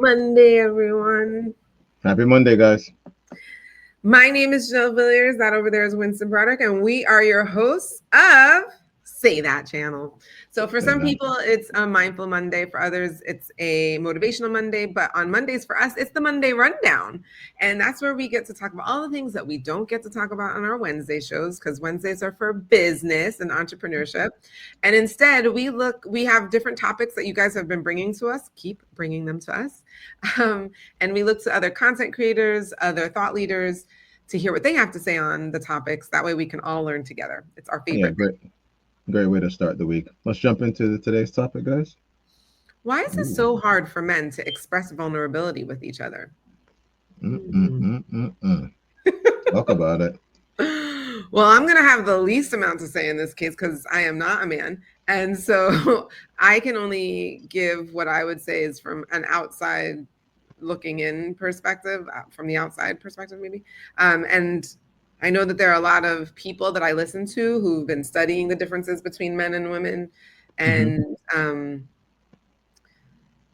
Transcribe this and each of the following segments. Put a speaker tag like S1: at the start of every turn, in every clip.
S1: Monday, everyone.
S2: Happy Monday, guys.
S1: My name is Jill Villiers. That over there is Winston Broderick, and we are your hosts of Say That channel. So, for
S2: Say
S1: some
S2: that.
S1: people, it's a mindful Monday. For others, it's a motivational Monday. But on Mondays, for us, it's the Monday Rundown. And that's where we get to talk about all the things that we don't get to talk about on our Wednesday shows, because Wednesdays are for business and entrepreneurship. And instead, we have different topics that you guys have been bringing to us. Keep bringing them to us. And we look to other content creators, other thought leaders to hear what they have to say on the topics. That way we can all learn together. It's our
S2: Yeah,
S1: favorite.
S2: great way to start the week. Let's jump into today's topic, guys.
S1: Why is it so hard for men to express vulnerability with each other?
S2: Talk about it.
S1: Well, I'm going to have the least amount to say in this case because I am not a man. And so I can only give what I would say is from an outside looking in perspective, from the outside perspective, maybe. And I know that there are a lot of people that I listen to who've been studying the differences between men and women. And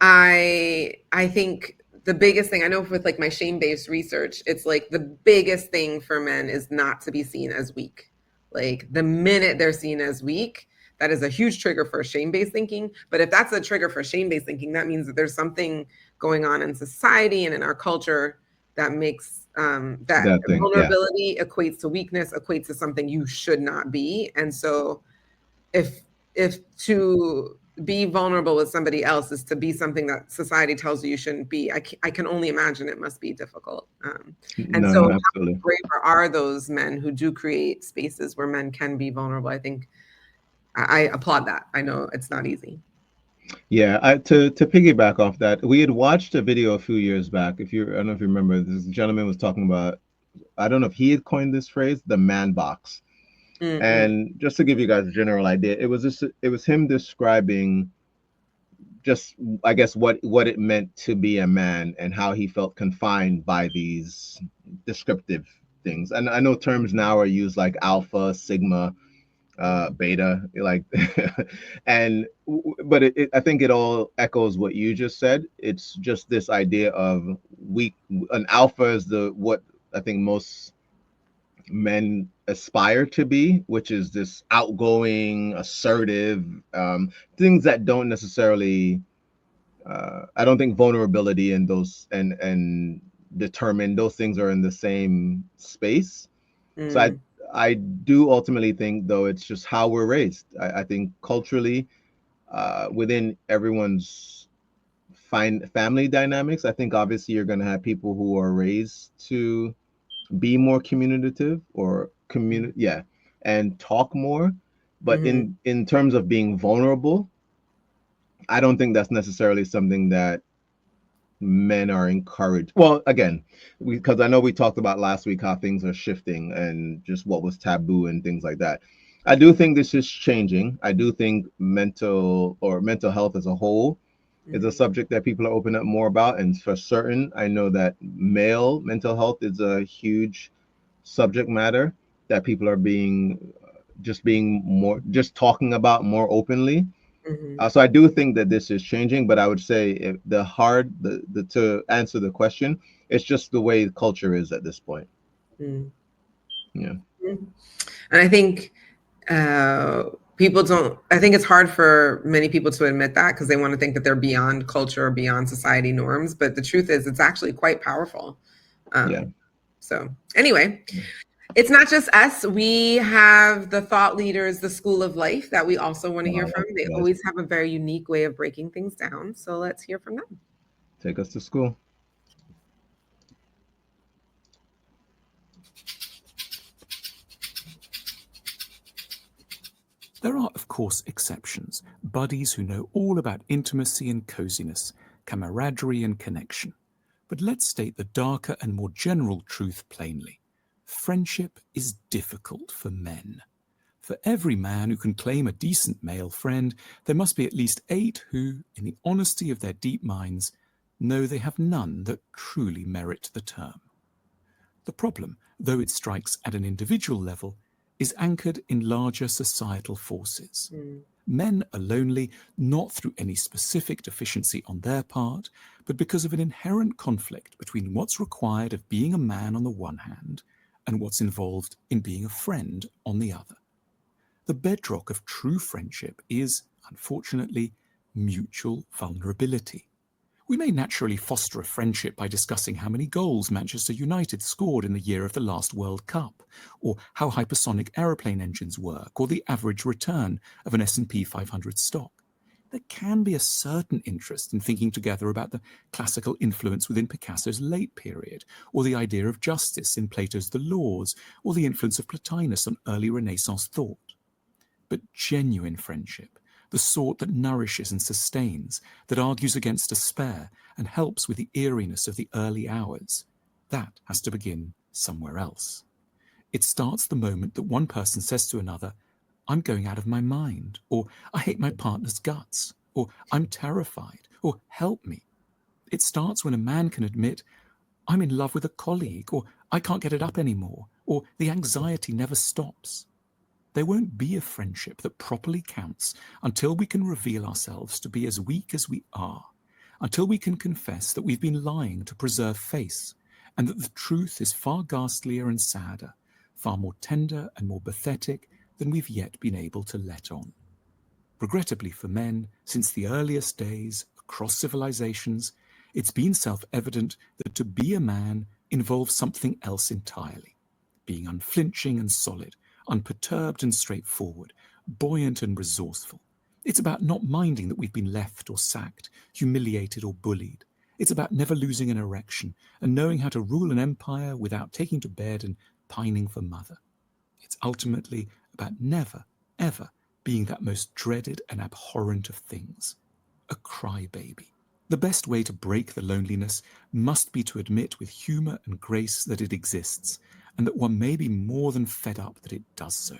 S1: I think the biggest thing I know with like my shame-based research, it's like the biggest thing for men is not to be seen as weak. Like the minute they're seen as weak, that is a huge trigger for shame-based thinking. But if that's a trigger for shame-based thinking, that means that there's something going on in society and in our culture that makes that
S2: thing, yeah.
S1: vulnerability equates to weakness, equates to something you should not be. And so if to be vulnerable with somebody else is to be something that society tells you shouldn't be, I can only imagine it must be difficult. And so
S2: absolutely.
S1: how braver are those men who do create spaces where men can be vulnerable? I think I applaud that. I know it's not easy.
S2: Yeah, to piggyback off that, we had watched a video a few years back. I don't know if you remember, this gentleman was talking about, I don't know if he had coined this phrase, the man box. And just to give you guys a general idea, it was him describing just, I guess, what it meant to be a man and how he felt confined by these descriptive things. And I know terms now are used like alpha, sigma, beta, like, but I think it all echoes what you just said. It's just this idea of an alpha is what I think most men aspire to be, which is this outgoing, assertive, things that don't necessarily. I don't think vulnerability and those and determined those things are in the same space. So I do ultimately think, though, it's just how we're raised. I think culturally, within everyone's family dynamics, I think obviously you're going to have people who are raised to be more communicative or and talk more. But in terms of being vulnerable, I don't think that's necessarily something that men are encouraged. Well, again, because I know we talked about last week how things are shifting and just what was taboo and things like that. I do think this is changing. I do think mental health as a whole is a subject that people are opening up more about. And for certain, I know that male mental health is a huge subject matter that people are being just talking about more openly. So I do think that this is changing, but I would say to answer the question, it's just the way culture is at this point. Yeah.
S1: And I think I think it's hard for many people to admit that because they want to think that they're beyond culture or beyond society norms. But the truth is, it's actually quite powerful. So anyway, it's not just us. We have the thought leaders, the School of Life, that we also want to hear from. They always have a very unique way of breaking things down. So let's hear from them.
S2: Take us to school.
S3: There are, of course, exceptions, buddies who know all about intimacy and coziness, camaraderie and connection. But let's state the darker and more general truth plainly. Friendship is difficult for men. For every man who can claim a decent male friend, there must be at least 8 who, in the honesty of their deep minds, know they have none that truly merit the term. The problem, though it strikes at an individual level, is anchored in larger societal forces. Men are lonely not through any specific deficiency on their part, but because of an inherent conflict between what's required of being a man on the one hand and what's involved in being a friend on the other. The bedrock of true friendship is, unfortunately, mutual vulnerability. We may naturally foster a friendship by discussing how many goals Manchester United scored in the year of the last World Cup, or how hypersonic aeroplane engines work, or the average return of an S&P 500 stock. There can be a certain interest in thinking together about the classical influence within Picasso's late period, or the idea of justice in Plato's The Laws, or the influence of Plotinus on early Renaissance thought. But genuine friendship, the sort that nourishes and sustains, that argues against despair and helps with the eeriness of the early hours, that has to begin somewhere else. It starts the moment that one person says to another, "I'm going out of my mind," or "I hate my partner's guts," or "I'm terrified," or "help me." It starts when a man can admit, "I'm in love with a colleague," or "I can't get it up anymore," or "the anxiety never stops." There won't be a friendship that properly counts until we can reveal ourselves to be as weak as we are, until we can confess that we've been lying to preserve face, and that the truth is far ghastlier and sadder, far more tender and more pathetic than we've yet been able to let on. Regrettably for men, since the earliest days, across civilizations, it's been self-evident that to be a man involves something else entirely, being unflinching and solid, unperturbed and straightforward, buoyant and resourceful. It's about not minding that we've been left or sacked, humiliated or bullied. It's about never losing an erection and knowing how to rule an empire without taking to bed and pining for mother. It's ultimately about never, ever being that most dreaded and abhorrent of things, a crybaby. The best way to break the loneliness must be to admit with humor and grace that it exists, and that one may be more than fed up that it does so.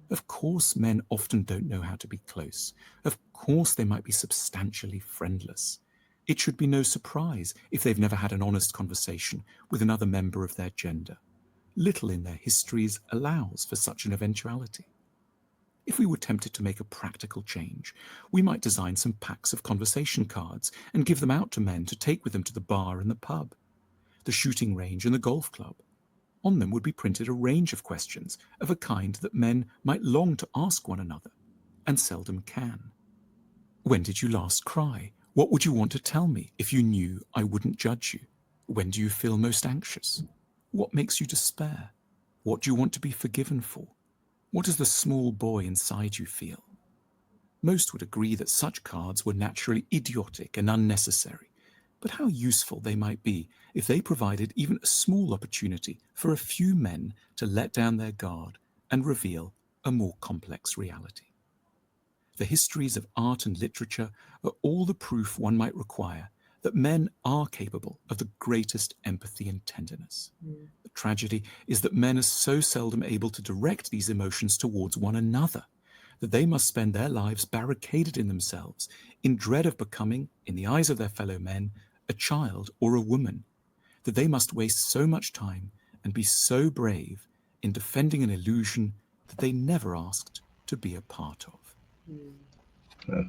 S3: Of course, men often don't know how to be close. Of course, they might be substantially friendless. It should be no surprise if they've never had an honest conversation with another member of their gender. Little in their histories allows for such an eventuality. If we were tempted to make a practical change, we might design some packs of conversation cards and give them out to men to take with them to the bar and the pub, the shooting range and the golf club. On them would be printed a range of questions of a kind that men might long to ask one another, and seldom can. When did you last cry? What would you want to tell me if you knew I wouldn't judge you? When do you feel most anxious? What makes you despair? What do you want to be forgiven for? What does the small boy inside you feel? Most would agree that such cards were naturally idiotic and unnecessary, but how useful they might be if they provided even a small opportunity for a few men to let down their guard and reveal a more complex reality. The histories of art and literature are all the proof one might require that men are capable of the greatest empathy and tenderness. The tragedy is that men are so seldom able to direct these emotions towards one another, that they must spend their lives barricaded in themselves, in dread of becoming, in the eyes of their fellow men, a child or a woman, that they must waste so much time and be so brave in defending an illusion that they never asked to be a part of.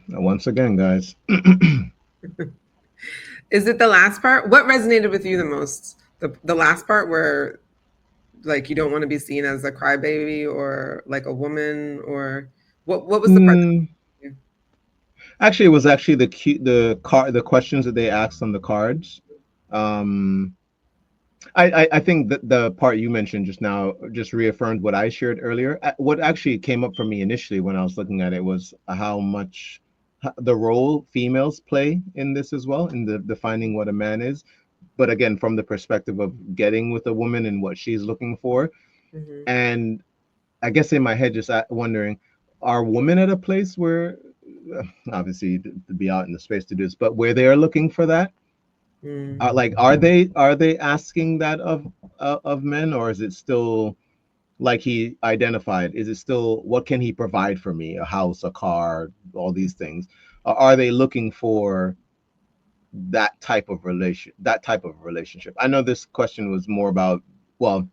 S2: Once again, guys.
S1: Is it the last part? What resonated with you the most? The last part where, like, you don't want to be seen as a crybaby or like a woman, or what was the part?
S2: Actually, it was actually the questions that they asked on the cards. I think that the part you mentioned just now just reaffirmed what I shared earlier. What actually came up for me initially when I was looking at it was how much the role females play in this as well, in the defining what a man is. But again, from the perspective of getting with a woman and what she's looking for.
S1: Mm-hmm.
S2: And I guess in my head, just wondering, are women at a place where, obviously to be out in the space to do this, but where they are looking for that? Like, are they asking that of men, or is it still like he identified? Is it still, what can he provide for me? A house, a car, all these things. Are they looking for that type of relationship? I know this question was more about, well,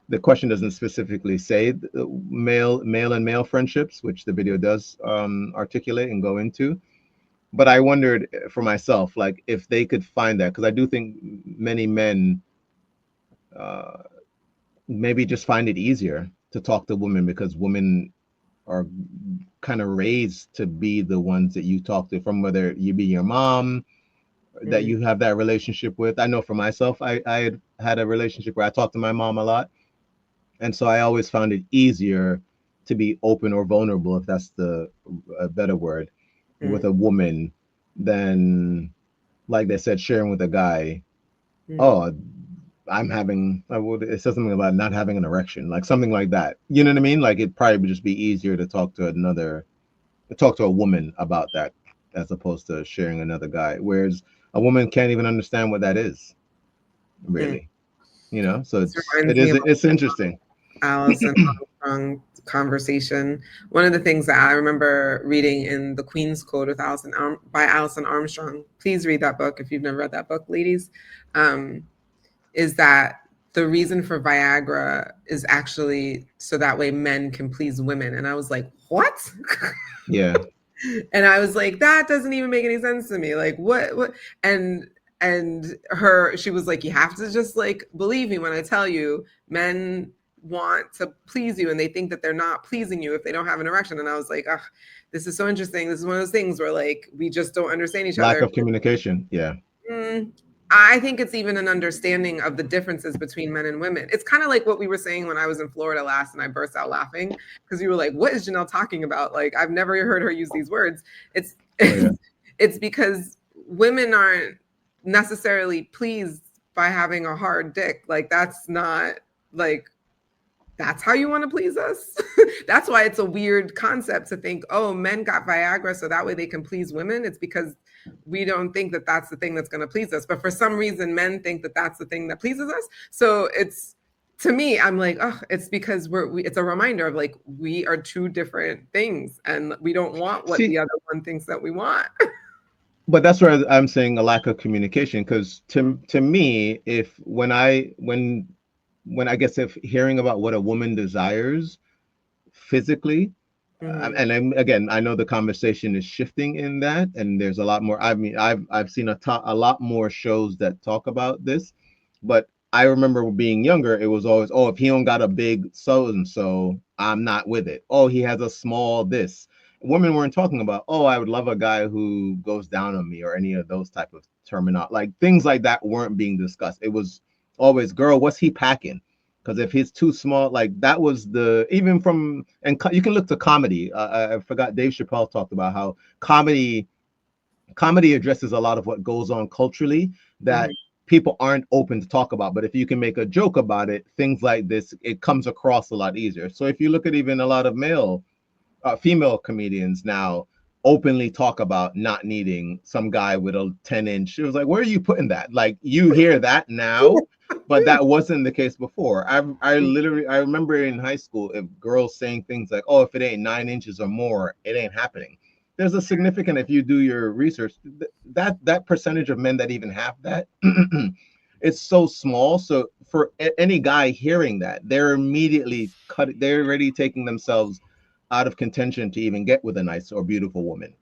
S2: the question doesn't specifically say male and male friendships, which the video does articulate and go into. But I wondered for myself, like if they could find that, because I do think many men maybe just find it easier to talk to women because women are kind of raised to be the ones that you talk to, from whether you be your mom that you have that relationship with. I know for myself, I had a relationship where I talked to my mom a lot. And so I always found it easier to be open or vulnerable, if that's a better word, with a woman than, like they said, sharing with a guy. Oh, it says something about not having an erection, like something like that. You know what I mean? Like it'd probably just be easier to talk to a woman about that as opposed to sharing another guy. Whereas a woman can't even understand what that is, really. You know, so it's interesting.
S1: Alice and Armstrong conversation. One of the things that I remember reading in The Queen's Code with by Alison Armstrong, please read that book if you've never read that book, ladies, is that the reason for Viagra is actually so that way men can please women. And I was like, what?
S2: Yeah.
S1: And I was like, that doesn't even make any sense to me. Like what? And she was like, you have to just like believe me when I tell you, men want to please you and they think that they're not pleasing you if they don't have an erection. And I was like, ugh, this is so interesting. This is one of those things where like we just don't understand each other.
S2: Lack of communication. Yeah.
S1: I think it's even an understanding of the differences between men and women. It's kind of like what we were saying when I was in Florida last and I burst out laughing because you were like, what is Janelle talking about? Like, I've never heard her use these words. It's because women aren't necessarily pleased by having a hard dick. Like, that's not like, that's how you want to please us. That's why it's a weird concept to think, oh, men got Viagra so that way they can please women. It's because we don't think that that's the thing that's going to please us. But for some reason, men think that that's the thing that pleases us. So it's, to me, I'm like, oh, it's because it's a reminder of like, we are two different things and we don't want what the other one thinks that we want.
S2: But that's where I'm saying a lack of communication. Because to me, when I guess if hearing about what a woman desires physically, and again, I know the conversation is shifting in that, and there's a lot more. I mean, I've seen a lot more shows that talk about this, but I remember being younger, it was always, oh, if he don't got a big so and so, I'm not with it. Oh, he has a small this. Women weren't talking about, oh, I would love a guy who goes down on me or any of those type of terminology. Like things like that weren't being discussed. It was always, girl, what's he packing? Because if he's too small, like that was even from, and you can look to comedy. I forgot Dave Chappelle talked about how comedy addresses a lot of what goes on culturally that people aren't open to talk about. But if you can make a joke about it, things like this, it comes across a lot easier. So if you look at even a lot of female comedians now openly talk about not needing some guy with a 10-inch. It was like, where are you putting that? Like you hear that now, but that wasn't the case before. I remember in high school, if girls saying things like, oh, if it ain't 9 inches or more, it ain't happening. There's a significant, if you do your research, that percentage of men that even have that, it's so small. So for any guy hearing that, they're immediately they're already taking themselves out of contention to even get with a nice or beautiful woman,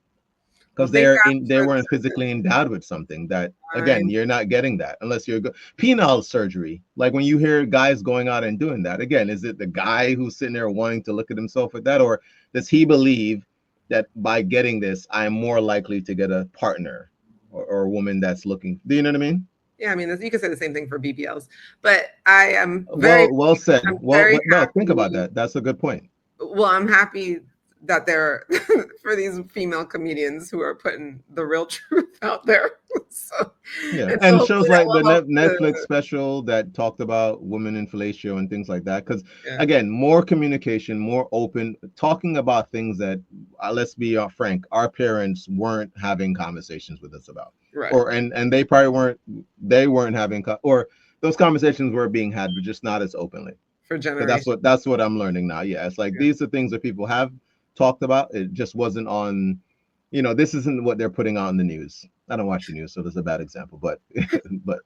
S2: because they weren't physically endowed with something that, again, you're not getting that unless you're penile surgery. Like when you hear guys going out and doing that, again, is it the guy who's sitting there wanting to look at himself with that, or does he believe that by getting this, I'm more likely to get a partner or a woman that's looking? Do you know what I mean?
S1: Yeah, I mean, you could say the same thing for BBLs, but I am very
S2: well said. No, think about that. That's a good point.
S1: Well, I'm happy that they're for these female comedians who are putting the real truth out there. So,
S2: and shows like the Netflix special that talked about women in fellatio and things like that. Because again, more communication, more open, talking about things that, let's be frank, our parents weren't having conversations with us about,
S1: right?
S2: Or and they probably weren't having, or those conversations were being had, but just not as openly.
S1: For generations.
S2: That's what I'm learning now. Yeah, it's like these are things that people have talked about. It just wasn't on, this isn't what they're putting out in the news. I don't watch the news, so that's a bad example. But but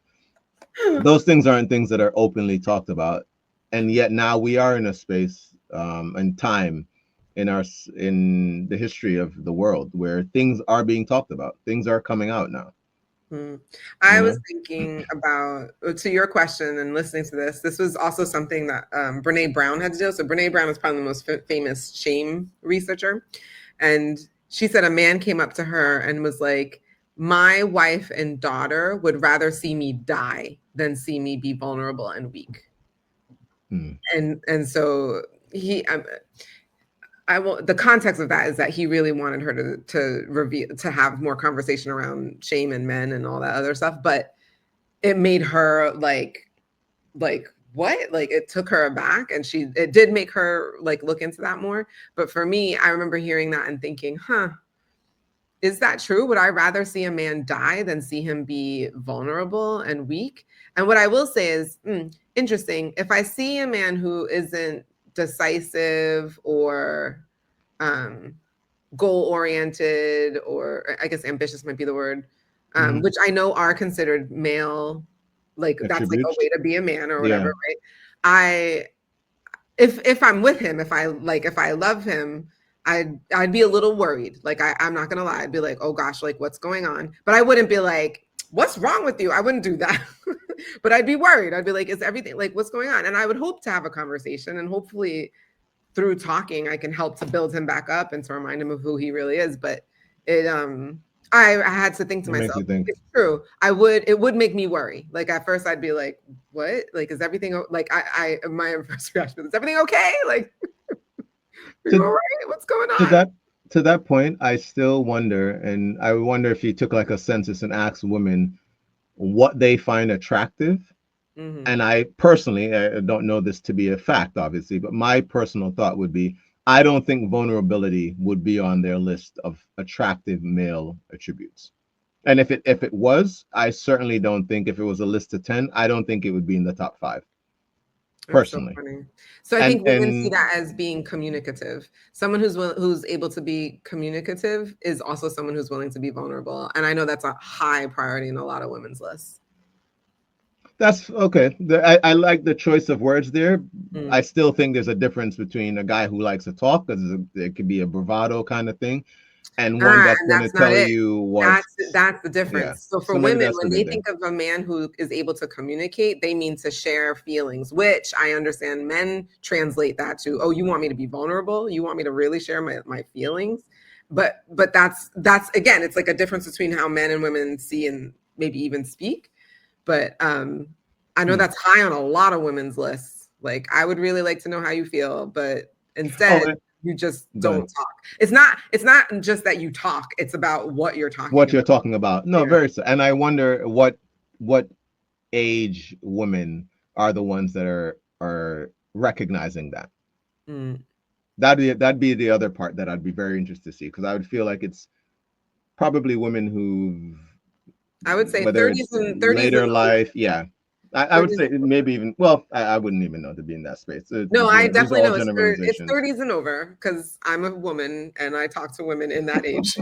S2: those things aren't things that are openly talked about And yet now we are in a space and time in the history of the world where things are being talked about. Things are coming out now.
S1: I was thinking about, to your question and listening to this was also something that Brene Brown had to do. So Brene Brown is probably the most famous shame researcher. And she said a man came up to her and was like, my wife and daughter would rather see me die than see me be vulnerable and weak. And so the context of that is that he really wanted her to have more conversation around shame and men and all that other stuff, but it made her like what? Like it took her aback, and it did make her like look into that more. But for me, I remember hearing that and thinking, is that true? Would I rather see a man die than see him be vulnerable and weak? And what I will say is, interesting. If I see a man who isn't decisive or goal-oriented, or I guess ambitious might be the word, which I know are considered male, like that's like a way to be a man or whatever, right? If I'm with him, if I love him, I'd be a little worried. Like I'm not gonna lie, I'd be like, oh gosh, like what's going on? But I wouldn't be like, what's wrong with you? I wouldn't do that. But I'd be worried. I'd be like, is everything, like what's going on? And I would hope to have a conversation, and hopefully through talking, I can help to build him back up and to remind him of who he really is. But I had to think to myself, it's true. It would make me worry. Like at first I'd be like, what? Like, is everything like my first reaction is everything okay? Like, are you all right? What's going on?
S2: To that point, I still wonder, and I wonder if you took like a census and asked women what they find attractive. And I personally, I don't know this to be a fact, obviously, but my personal thought would be, I don't think vulnerability would be on their list of attractive male attributes. And if it was, I certainly don't think, if it was a list of 10, I don't think it would be in the top 5. Personally.
S1: So I think women see that as being communicative. Someone who's able to be communicative is also someone who's willing to be vulnerable. And I know that's a high priority in a lot of women's lists.
S2: That's okay. I like the choice of words there. I still think there's a difference between a guy who likes to talk, because it could be a bravado kind of thing, and one that's going to tell you what.
S1: That's the difference. Yeah. So for women, when they think of a man who is able to communicate, they mean to share feelings, which I understand men translate that to, oh, you want me to be vulnerable? You want me to really share my feelings? But that's again, it's like a difference between how men and women see and maybe even speak. But I know that's high on a lot of women's lists. Like, I would really like to know how you feel, but instead you just don't talk. It's not just that you talk. It's about what you're talking about.
S2: You're talking about. No, very so. And I wonder what age women are the ones that are recognizing that. That'd be the other part that I'd be very interested to see, because I would feel like it's probably women who,
S1: I would say 30s and
S2: later life. Yeah. I would say maybe even, well, I wouldn't even know to be in that space.
S1: No, I definitely know it's 30s and over, because I'm a woman and I talk to women in that age.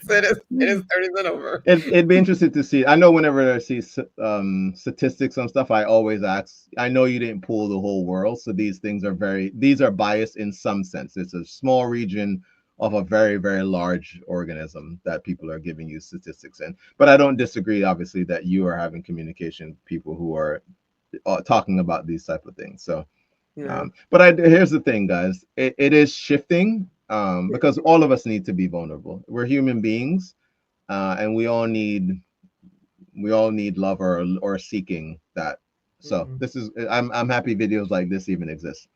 S1: So it is 30s and over.
S2: It'd be interesting to see. I know whenever I see statistics on stuff, I always ask, I know you didn't pool the whole world, so these are biased in some sense. It's a small region of a very, very large organism that people are giving you statistics in. But I don't disagree, obviously, that you are having communication with people who are talking about these type of things. So, but here's the thing, guys. It is shifting because all of us need to be vulnerable. We're human beings, and we all need love or seeking that. So I'm happy videos like this even exist.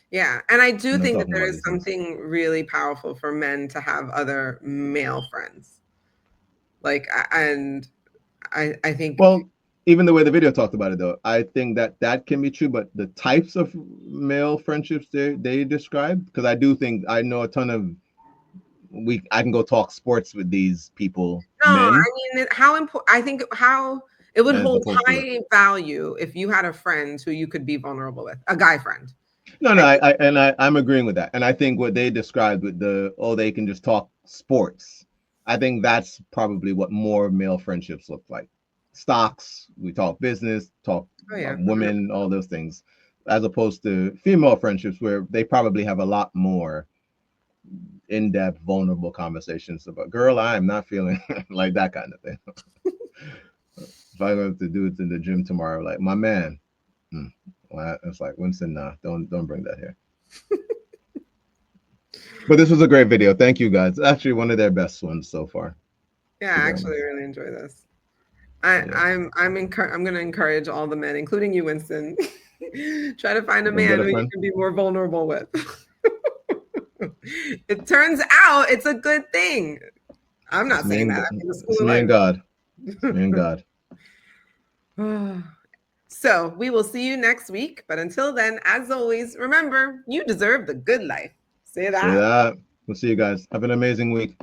S1: Yeah, and I do think that there is something really powerful for men to have other male friends. Like, and I think.
S2: Well, even the way the video talked about it, though, I think that can be true. But the types of male friendships they describe, because I do think I know a ton of. I can go talk sports with these people.
S1: No, men. I mean, how important? I think how it would hold high value if you had a friend who you could be vulnerable with, a guy friend.
S2: No, I'm agreeing with that. And I think what they described with they can just talk sports, I think that's probably what more male friendships look like. Stocks, we talk business, talk
S1: Oh yeah.
S2: women, all those things, as opposed to female friendships where they probably have a lot more in-depth, vulnerable conversations about, girl, I am not feeling like that kind of thing. If I go to do it in the gym tomorrow, like, my man, well, it's like, Winston, nah, don't bring that here. But this was a great video. Thank you guys. Actually, one of their best ones so far.
S1: Yeah, I actually really enjoy this. I'm going to encourage all the men, including you, Winston. Try to find a man who you can be more vulnerable with. It turns out it's a good thing. I'm not saying that.
S2: It's me and God. It's me and God.
S1: So we will see you next week. But until then, as always, remember, you deserve the good life. Say that.
S2: Say that. We'll see you guys. Have an amazing week.